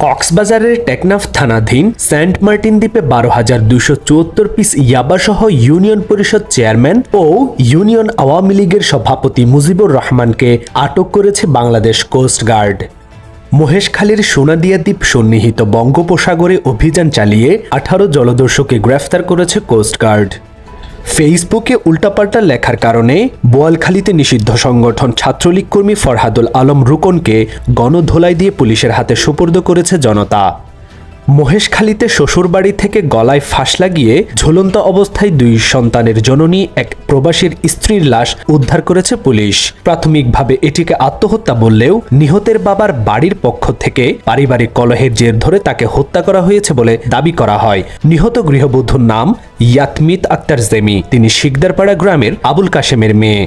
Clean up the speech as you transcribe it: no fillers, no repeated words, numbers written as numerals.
কক্সবাজারের টেকনাফ থানাধীন Saint Martin দ্বীপে 12,274 পিস ইয়াবাসহ ইউনিয়ন পরিষদ চেয়ারম্যান ও ইউনিয়ন আওয়ামী লীগের সভাপতি মুজিবুর রহমানকে আটক করেছে বাংলাদেশ কোস্টগার্ড। মহেশখালীর সোনাদিয়া দ্বীপ সন্নিহিত বঙ্গোপসাগরে অভিযান চালিয়ে 18 জলদস্যুকে গ্রেফতার করেছে কোস্টগার্ড। ফেসবুকে উল্টাপাল্টা লেখার কারণে বোয়ালখালীতে নিষিদ্ধ সংগঠন ছাত্রলীগ কর্মী ফরহাদুল আলম রুকনকে গণধোলাই দিয়ে পুলিশের হাতে সোপর্দ করেছে জনতা। মহেশখালীতে শ্বশুরবাড়ি থেকে গলায় ফাঁস লাগিয়ে ঝুলন্ত অবস্থায় 2 সন্তানের জননী এক প্রবাসীর স্ত্রীর লাশ উদ্ধার করেছে পুলিশ। প্রাথমিকভাবে এটিকে আত্মহত্যা বললেও নিহতের বাবার বাড়ির পক্ষ থেকে পারিবারিক কলহের জের ধরে তাকে হত্যা করা হয়েছে বলে দাবি করা হয়। নিহত গৃহবধূর নাম ইয়াতমিত আক্তার জেমি। তিনি শিকদারপাড়া গ্রামের আবুল কাশেমের মেয়ে।